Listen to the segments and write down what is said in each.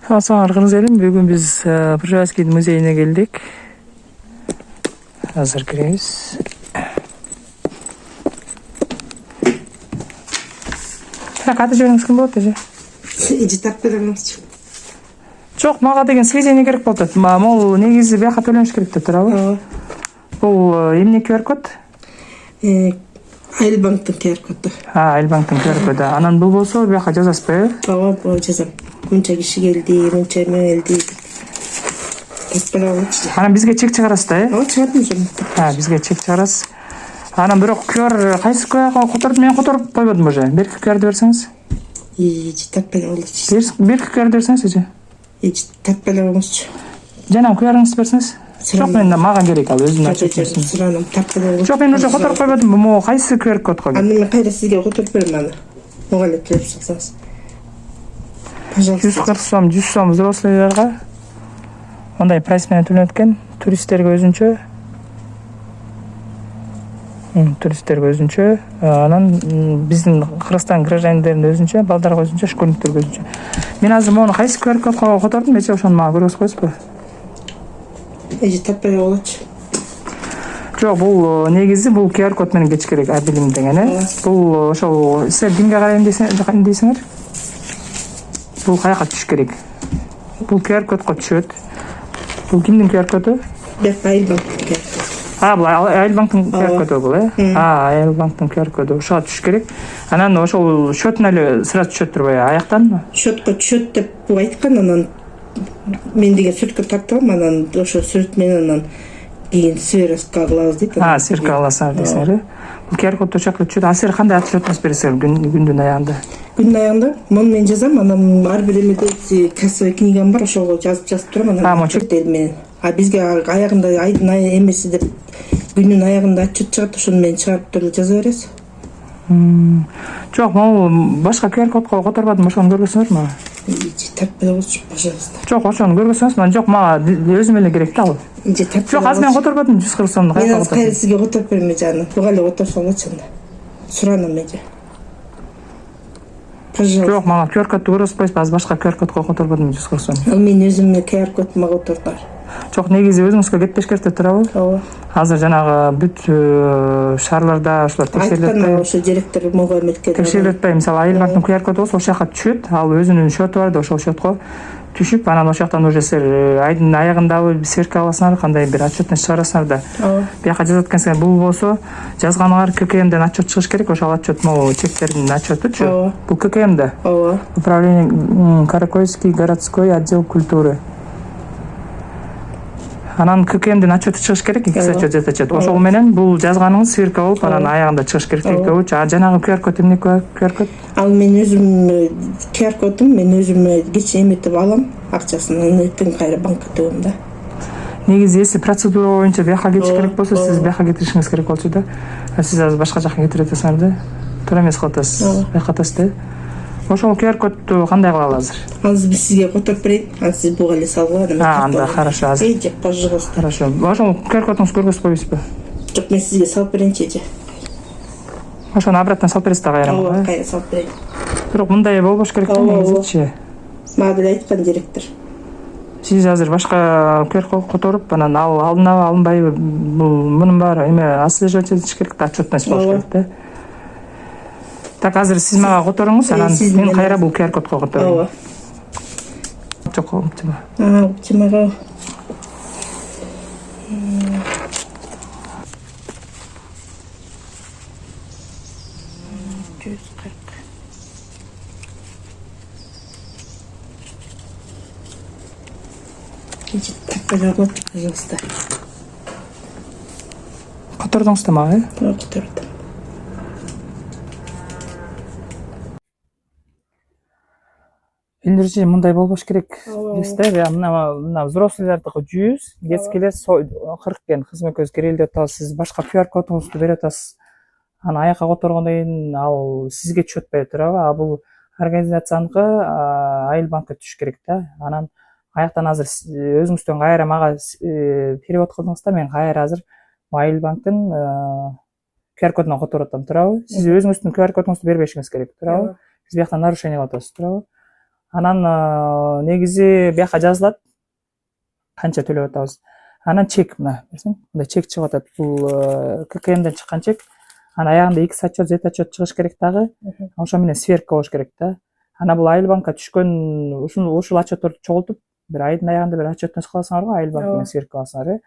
Арканыз келin. Бүгүн биз Пржевский музейине келдик. Азыр киребиз. Каты жөнүңүз ким болот эже? Эже так беремизчи. Жок, мага деген сведения керек болуп атат. Могу негизи бияка төлөнүш керек деп турабы? Бул эмне QR код? Айлбанктын QR коду. Айлбанктын QR коду. Анан бул болсо бияка жазасызбы? Ооба, жазам. Мынча киши келди, мынча эме келди. Анан бизге чек чыгарасыз да, э? Чыгардым жана. Бизге чек чыгарасыз. Анан бирок QR кайсы QR которуп мен которуп койбодум уже. Берки QR'ды берсеңиз. Эже так беле болчу. Берки QR'ды берсеңиз эже. Эже так беле болчу. Жана QR'ыңызды берсеңиз. Жок, мен мага керек ал өзүнүн ачып. Суранам, так беле болчу. Жок, мен уже которуп койбодум. Могу кайсы QR код койгон? Аны мен кайра сизге которуп берем аны. Мага эле келип чыксаңыз. 140 сом, 100 сом взрослыйларга. Ондай прайс менен төлөнөт экен. Туристтерге өзүнчө. Туристтерге өзүнчө. Анан биздин Кыргызстан граждандарына өзүнчө, балдарга өзүнчө, школьниктерге өзүнчө. Мен азыр мону кайсы QR кодго котордум, эже ошону мага көрсөтүп коесузбу? Эже так беле болчу. Жок, бул негизи бул QR код менен кетиш керек, билим деген, э? Бул ошол силер кимге карайм дейсиңер? Бул каяка түшүш керек? Бул QR кодго түшөт. Бул кимдин QR коду? Айлбанктын. Бул Айлбанктын QR коду бул, э? Айлбанктын QR коду. Ошого түшүш керек. Анан ошол счетуна эле сразу түшөт турбайбы, аяктан? Счетко түшөт деп бул айткан, анан мен деген сүрөткө тартам, анан ошо сүрөт менен анан кийин сверка кылабыз дейт. Сверка кыласыңар дейсиңер, э? Бул QR код ошол түшөт. Силер кандай отчетность бересиңер күндүн аягында? Күндүн аягында муну мен жазам, анан ар бир эмеде кассовый книгам бар, ошого жазып турам, анан отчет менен. Бизге аягында айдын эмеси деп күнүнүн аягында отчет чыгат, ошону мен чыгарып туруп жаза бересиз. Жок, могу башка QR кодго которбадым, ошону көргөзсөңөрмү? Так беле болчу, пожалуйста. Жок, ошону көргөзсөңүз, жок, мага өзүм эле керек да ал. Жок, азыр мен которбадым 140 сомду. Мен азыр кайра сизге которуп берем эже, буга эле которсоңузчу анда. Суранам эже. Пожалуйста. Жок, мага QR кодду көрсөтүп коесузбу? Азыр башка QR кодго которбадым 140 сом. Ал мен өзүмө QR кодума котордум. Жок, негизи өзүңүзгө кетпеш керек деп турабы? Ооба. Азыр жанагы бүт шаарларда ошолор текшерилет. Айткан ошо директор мого эметкен. Текшерилет атпайбы? Мисалы Айлбанктын QR коду болсо ошол жака түшөт, ал өзүнүн счету бар да, ошол счетко түшүп, анан ошол жактан уже силер айдын аягындабы сверка аласыңар, кандай бир отчетность чыгарасыңар да. Бияка жазат экенсиңер, бул болсо жазганыңар ККМден отчет чыгыш керек, ошол отчет могу чектердин отчетучу. Бул ККМда. Ооба. Управление Каракойский городской отдел культуры. Анан ККМдин отчету чыгыш керек, X отчет, Z отчет. Ошол менен бул жазганыңыз сверка болуп, анан аягында чыгыш керек экөөчү. Жанагы QR код эмне QR код? Ал мен өзүм QR кодум, мен өзүм кече эметип алам, акчасын эртең кайра банкка төгөм да. Негизи эси процедура боюнча бияка кетиш керек болсо, сиз бияка кетиришиңиз керек болчу да. Сиз азыр башка жака кетирип атасыңар да. Туура эмес кылып атасыз. Бияка атасыз да. Ошол QR кодду кандай кылалы азыр? Азыр биз сизге которуп берейин, анан сиз буга эле салгыла. Анда хорошо азыр. Эже, пожалуйста. Хорошо. Ошол QR кодуңузду көргөзүп коесузбу? Жок, мен сизге салып берейинчи эже. Ошону обратно салып бересиз да кайра. Ооба, кайра салып берейин. Бирок мындай болбош керек да, негизичи. Мага деле айткан директор. Сиз азыр башка QR код которуп, анан ал алынабы, алынбайбы, бул мунун баары эме отслеживать этиш керек да, отчетность болуш керек да. Так, азыр сиз мага которуңуз, анан мен кайра бул QR кодго которойм. Ооба. Жок, чыма. Чымага. Эже, так беле болчу, пожалуйста. Котордуңуз да мага, э? Котордум. Элдерчи мындай болбош керек. Дейсиз, мына взрослыйлардыкы 100, детскийлер 40 экен. Кызмекөз кирели деп атабыз. Сиз башка QR кодуңузду берип атасыз. Аны аякка которгондон кийин ал сизге түшөт атпайбы турабы? Бул организацияныкы Айлбанкка түшүш керек да. Анан аяктан азыр өзүңүздөн кайра мага перевод кылдыңыз да, мен кайра азыр Айлбанктын QR кодуна которуп атам, турабы? Сиз өзүңүздүн QR кодуңузду бербешиңиз керек, турабы? Сиз бияктан нарушение кылып атасыз, турабы? Анан негизи бияка жазылат. Канча төлөп атабыз. Анан чек мына берсең. Мындай чек чыгып атат. Бул ККМден чыккан чек. Анан аягында X отчет, Z отчет чыгыш керек дагы. Ошо менен сверка болуш керек да. Ана бул Айыл банкка түшкөн ушул отчетторду чогултуп, бир айдын аягында бир отчетун кыласыңар го, Айыл банк менен сверка кыласыңар.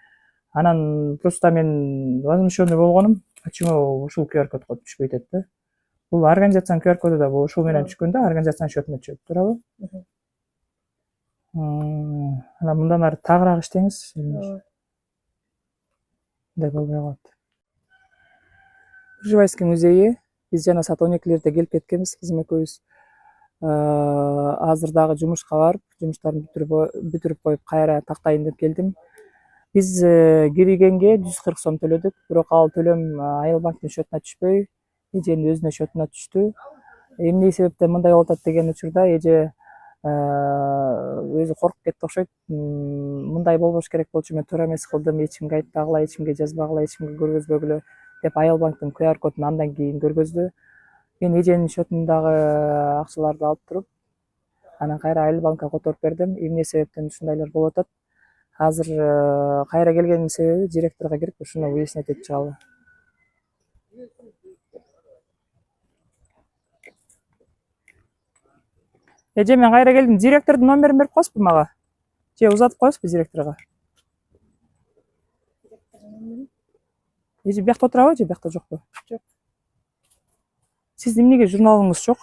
Анан просто мен возмущенный болгонум, почему ушул QR кодго түшпөйт эт да. Бул организациянын QR коду да бул ушул менен түшкөн да, организациянын счетуна түшөт, туурабы? Анан мындан ары тагыраак иштеңиз. Мындай болбой калат. Пржевальский музейи биз жана саат 12-лерде келип кеткенбиз, кызым экөөбүз. Азыр дагы жумушка барып, жумуштарын бүтүрүп коюп кайра тактайын деп келдим. Биз киргенге 140 сом төлөдүк, бирок ал төлөм Айыл банктын счетуна түшпөй, эженин өзүнө счетуна түштү. Эмне себептен мындай болуп атат деген учурда эже өзү коркуп кетти окшойт. Мындай болбош керек болчу, мен туура эмес кылдым, эчимге айтпагыла, эчимге жазбагыла, эчимге көргөзбөгүлө деп Айыл банктын QR кодун андан кийин көргөздү. Мен эженин счетундагы акчаларды алып туруп, анан кайра Айыл банкка которуп бердим. Эмне себептен ушундайлар болуп атат? Азыр кайра келгениmin себеби директорго кирип ушуну выяснять этип чыгалы. Эже, мен кайра келдим. Директордун номерин берип коесузбу мага? Же узатып коесузбу директорго? Эже биякта отурабы же биякта жокпу? Жок. Сиздин эмнеге журналыңыз жок?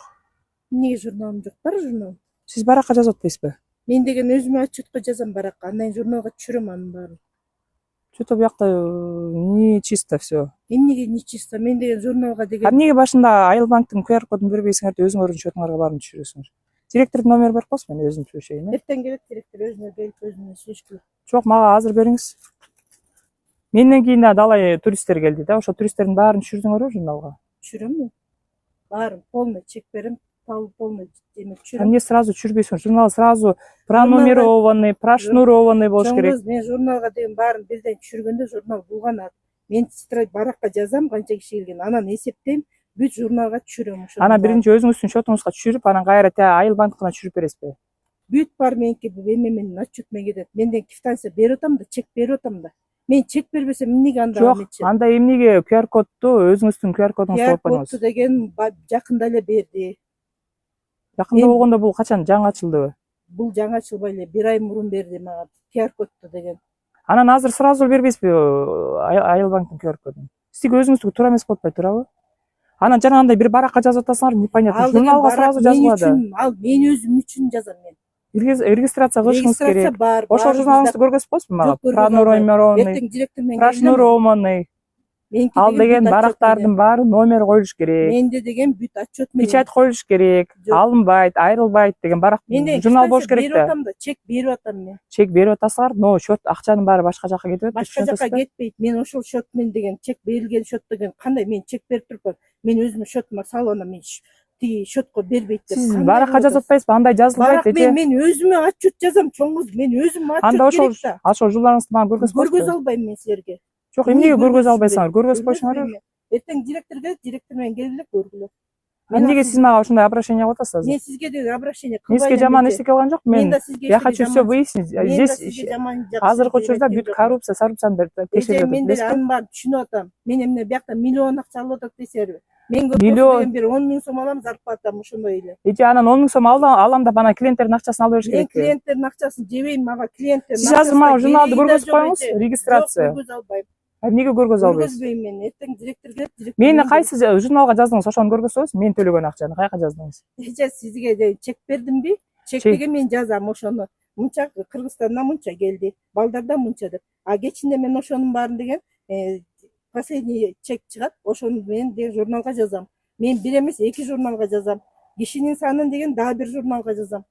Эмнеге журналым жок? Бар журнал. Сиз баракка жазып атпайсызбы? Мен деген өзүмө отчетко жазам баракка, андан журналга түшүрөм анын баарын. Что-то биякта не чисто все. Эмнеге не чисто? Мен деген журналга деген. А эмнеге башында Айыл банктын QR кодун бербейсиңер да өзүңөрдүн счетуңарга баарын түшүрөсүңөр? Директордун номери бар коесузбу, мен өзүм түшүрөйүн. Эртең келет директор өзүнө келип өзүнө сүйлөшкүлө. Жок, мага азыр бериңиз. Менден кийин далай туристтер келди да, ошо туристтердин баарын түшүрдүңөрбү журналга? Түшүрөм мен. Баарын полный чек берем, полный эме түшүрөм. Эмне сразу түшүрбөйсүңөр? Журнал сразу пронумерованный, прошнурованный болуш керек. Мен журналга деген баарын бирден түшүргөндө журнал булганат. Мен тетрадь баракка жазам канча киши келген, анан эсептейм, бүт журналга түшүрөм ошо. Анан биринчи өзүңүздүн счетуңузга түшүрүп, анан кайра Айыл банкына түшүрүп бересизби? Бүт бар меники эме менен отчет менен кетет. Менден квитанция берип атам да, чек берип атам да. Мен чек бербесем эмнеге анда Жок, анда эмнеге QR кодду өзүңүздүн QR кодуңузду коюп койдуңуз? QR деген жакында эле берди. Жакында болгондо бул качан жаңы ачылдыбы? Бул жаңы ачылбай эле 1 ай мурун берди мага QR кодду деген. Анан азыр сразу бербейсизби Айыл банктын QR кодун? Сизге өзүңүздүкү туура эмес болуп атпайбы, туурабы? Анан жанагындай бир баракка жазып атасыңар, непонятно. Журналга сразу жазылбады. Ал мен өзүм үчүн жазам мен. Регистрация кылышыңыз керек. Регистрация бар. Ошол журналыңызды көргөзүп коесузбу мага? Эртең директор менен прошнурованный. Ал деген барактардын баары номер коюлуш керек. Менде деген бүт отчет менен. Печать коюлуш керек. Алынбайт, айрылбайт деген барак журнал болуш керек да. Чек берип атам мен. Чек берип атасыңар, но счет акчанын баары башка жака кетип атат. Башка жака кетпейт. Мен ошол счет менен деген чек берилген счет деген кандай мен чек берип турупмун. Мен өзүмдүн счетума салып анан мен тиги счетко бербейт деп. Сиз баракка жазып атпайсызбы? Андай жазылбайт эже. Мен өзүмө отчет жазам, чоңуз. Мен өзүм отчет анда ошол журналыңызды мага көргөзө албайм мен силерге. Жок, эмнеге көргөзө албайсыңар? Көргөзүп коюшуңар. Эртең директор келет, директор менен келип көргүлө. Эмнеге сиз мага ушундай обращение кылып атасыз? Мен сизге деген обращение кылбайм. Мен сизге жаман эчтеке кылган жок. Мен я хочу все выяснить. Здесь азыркы учурда бүт коррупция, коррупцияны текшерип мен деле анын баарын түшүнүп атам. Мен эмне биякта миллион акча алып атат десерби? Мен деген бир 10 000 сом алам зарплатам ошондой эле. Эже анан 10 000 сом алам да бана клиенттердин акчасын алып бериш керек. Мен клиенттердин акчасын жебейм, мага клиенттер. Сиз азыр мага журналды көргөзүп коюңуз, регистрация. Көргөзө албайм. Эмнеге көргөзө албайсыз? Көргөзбөйм мен. Эртең директор келет, директор. Мени кайсы журналга жаздыңыз, ошону көргөзсөңүз, мен төлөгөн акчаны каяка жаздыңыз? Эже сизге чек бердимби? Чек деген мен жазам ошону. Мынча Кыргызстандан мынча келди, балдардан мынча деп. А кечинде мен ошонун баарын деген последний чек чыгат, ошону мен деген журналга жазам. Мен бир эмес 2 журналга жазам. Кишинин санын деген дагы бир журналга жазам.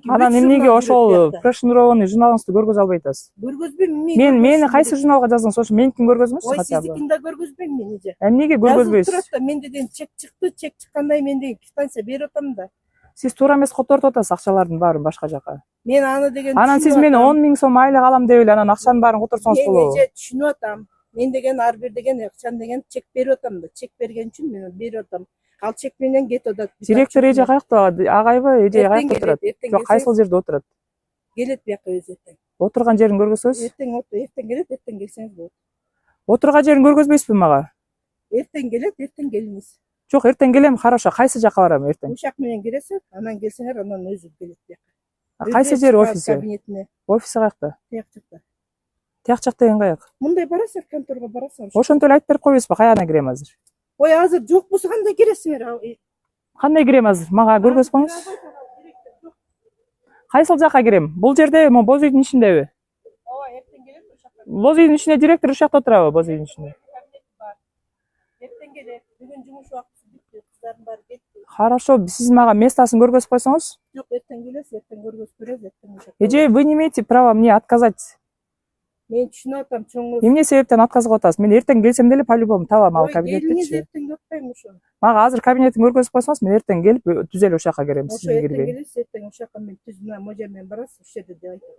Анан эмнеге ошол прошнурованный журналыңызды көргөзө албай атасыз? Көргөзбөйм. Мени кайсы журналга жаздыңыз? Ошо меникин көргөзүңүз хотя бы. Ой, сиздикин да көргөзбөйм мен эже. Эмнеге көргөзбөйсүз? Менде деген чек чыкты, чек чыккандай мен деген квитанция берип атам да. Сиз туура эмес которуп атасыз акчалардын баарын башка жака. Мен аны деген. Анан сиз мени 10 000 сом айлык алам деп эле анан акчанын баарын которсоңуз болобу? Мен эже түшүнүп атам. Мен деген ар бир деген акчаны деген чек берип атам да. Чек берген үчүн мен берип атам. Ал чек менен кетип атат. Директор эже каякта? Агайбы, эже каякта отурат? Жок, кайсыл жерде отурат? Келет бияка өзү эртең. Отурган жерин көргөзсөз? Эртең келет, эртең келсеңиз болот. Отурган жерин көргөзбөйсүзбү мага? Эртең келет, эртең келиңиз. Жок, эртең келем, хорошо. Кайсы жака барам эртең? Ушак менен киресиз, анан келсеңер, анан өзү келет бияка. Кайсы жер офиси? Кабинетине. Офиси каякта? Тияк жакта. Тияк жак деген каяк? Мындай барасыңар, конторго барасыңар. Ошентип эле айтып берип койбойсузбу? Каяна кирем азыр? Ой, азыр жок болсо кандай киресиңер? Кандай кирем азыр? Мага көргөзүп коюңуз. Кайсыл жака кирем? Бул жерде боз үйдүн ичиндеби? Ооба, эртең келет ушакка. Боз үйдүн ичинде директор ушакта отурабы? Боз үйдүн ичинде. Эртең келет. Бүгүн жумуш убакыты бүттү. Кыздардын баары кетти. Хорошо, сиз мага местосын көргөзүп койсоңуз. Жок, эртең келесиз, эртең көргөзүп беребиз, эртең ушакка. Эже, вы не имеете права мне отказать. Мен түшүнүп атам, чоңуз. Эмне себептен отказга атасыз? Мен эртең келсем деле по-любому табам ал Келиңиз, кабинеттечи. эртең өтпөйм ошону. Мага азыр кабинетин көргөзүп койсоңуз, мен эртең келип түз эле ушакка кирем, Ошо сизге эртең кирбейм. келесиз, эртең ушакка мен түз менен можа менен барасыз, ушул жерде деп айтам.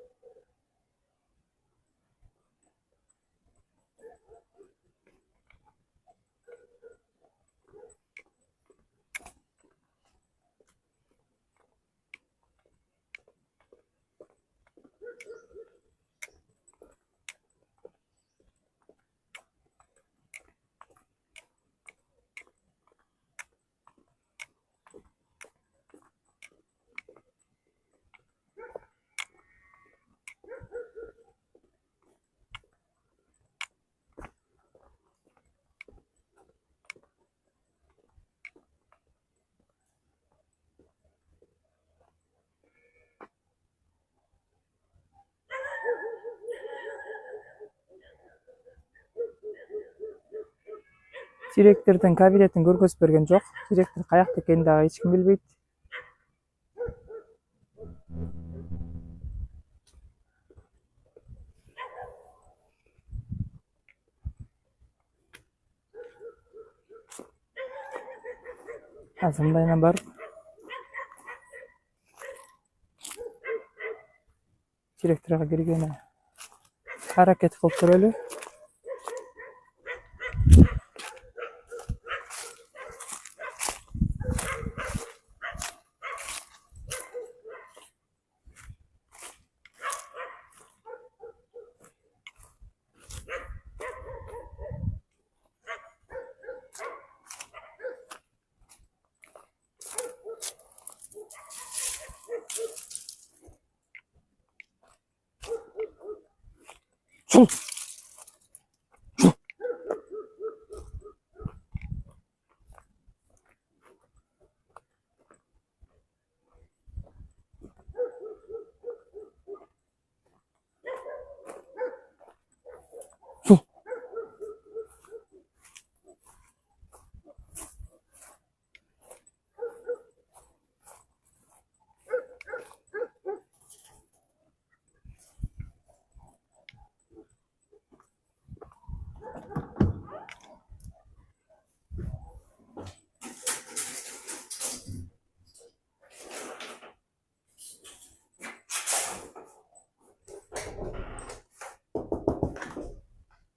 Директордун кабинетин көргөзүп берген жок. Директор каякта экенин дагы эч ким билбейт. Азыр мындайынан барып директорго киргене аракет кылып көрөлү.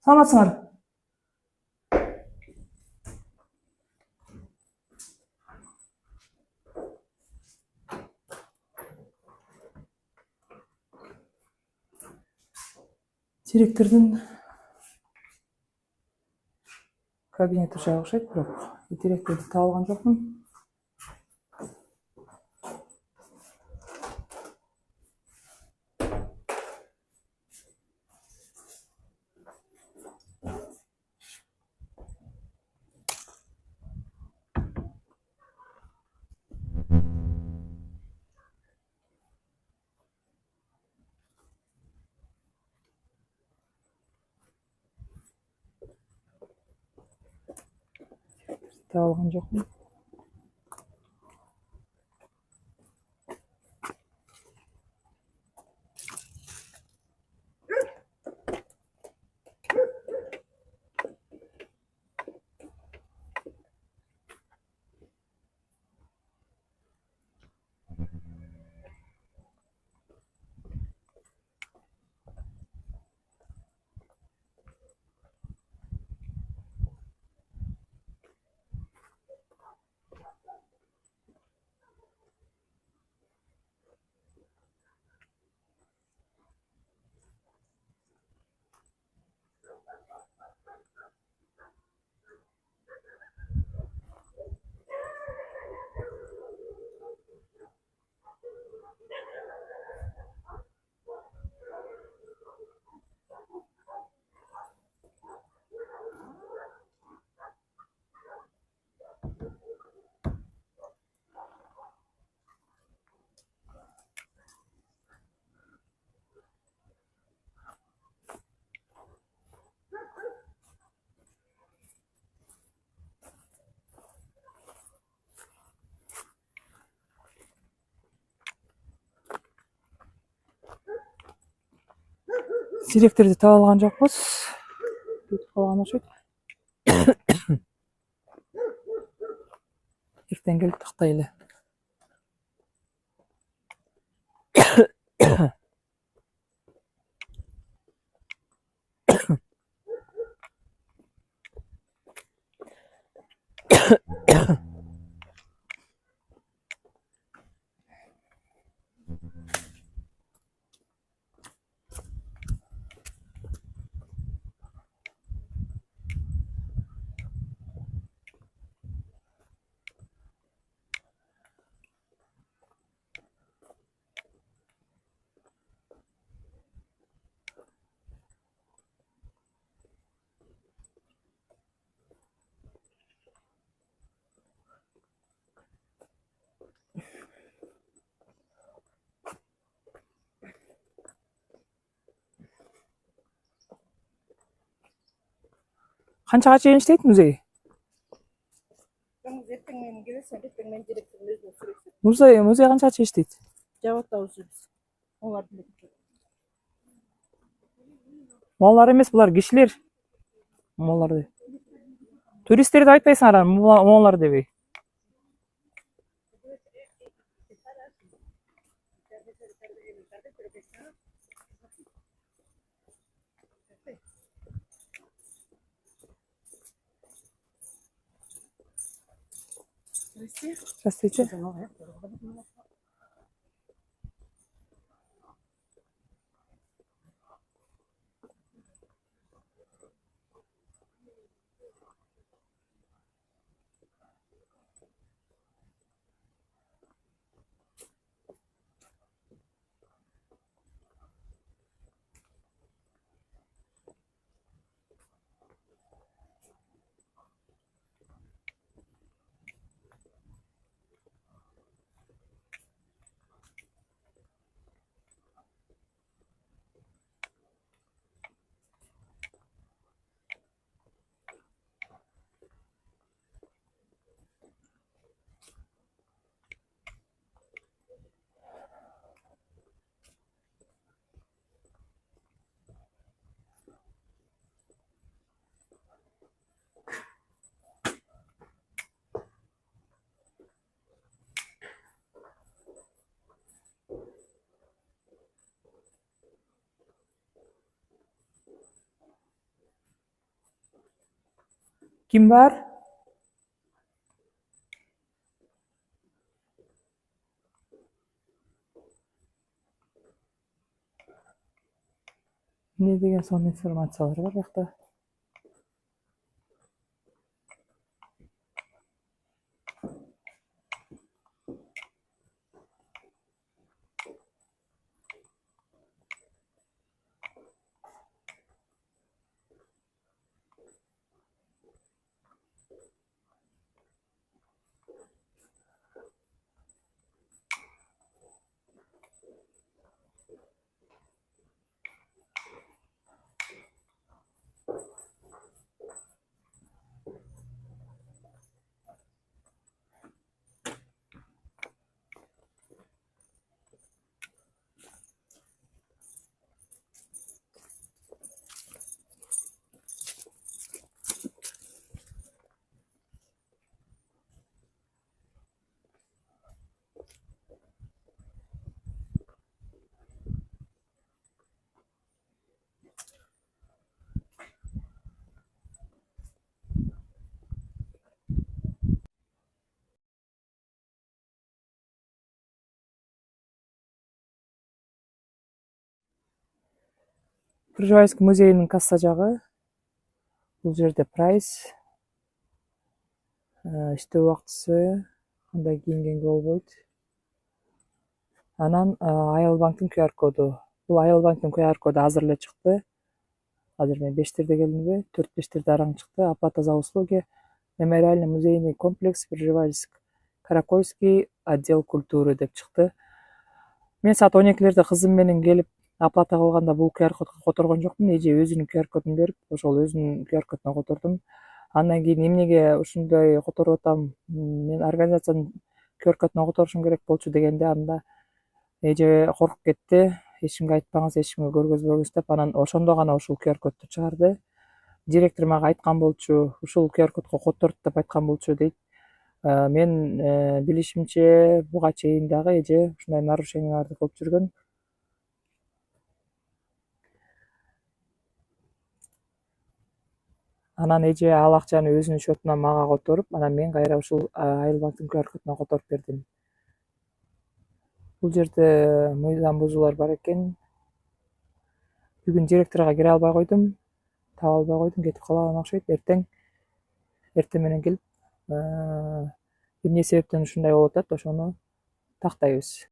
Саламатсыңар. Директордун кабинети ушага окшойт, бирок директорду таап алган жокмун. Таап алган жокмун. Директорду таба алган жокпуз. Бүтүп калган окшойт. Эртең келип тактайлы. Канчага чейин иштейт музей? Ертең менен келесиң, ертең менен директордун өзүнө сүрөсүң. Музей канчага чейин иштейт? Жабат табышыбыз. Олардын Маллар эмес, булар кишилер. Малларды. Туристтерди айтпайсыңар, маллар дебей. Здравствуйте. Kim var? Ne деген son информациялар бар жакта? Пржевальский музейинин касса жагы. Бул жерде прайс, иштөө убактысы, кандай кийингенге болбойт. Анан Айыл банктын QR коду. Бул Айыл банктын QR коду азыр эле чыкты. Азыр мен 5-терде келдимби? 4-5-терде араң чыкты. Оплата за услуги. Мемориальный музейный комплекс Пржевальск. Каракольский отдел культуры деп чыкты. Мен саат 12-лерде кызым менен келип оплата кылганда бул QR кодго которгон жокмун. Эже өзүнүн QR кодун берип, ошол өзүнүн QR кодуна котордум. Андан кийин эмнеге ушундай которуп атам? Мен организациянын QR кодуна которушум керек болчу дегенде анда эже коркуп кетти. эч кимге айтпаңыз, эч кимге көргөзбөңүз деп анан ошондо гана ушул QR кодду чыгарды. Директор мага айткан болчу, ушул QR кодго которду деп айткан болчу дейт. Мен билишимче буга чейин дагы эже ушундай нарушенияларды кылып жүргөн. Анан эже ал акчаны өзүнүн счетуна мага которуп, анан мен кайра ушул Айылбанктын QR кодуна которуп бердим. Бул жерде мыйзам бузуулар бар экен. Бүгүн директорго кире албай койдум, таба албай койдум, кетип калган окшойт. Эртең менен келип, эмне себептен ушундай болуп атат, ошону тактайбыз.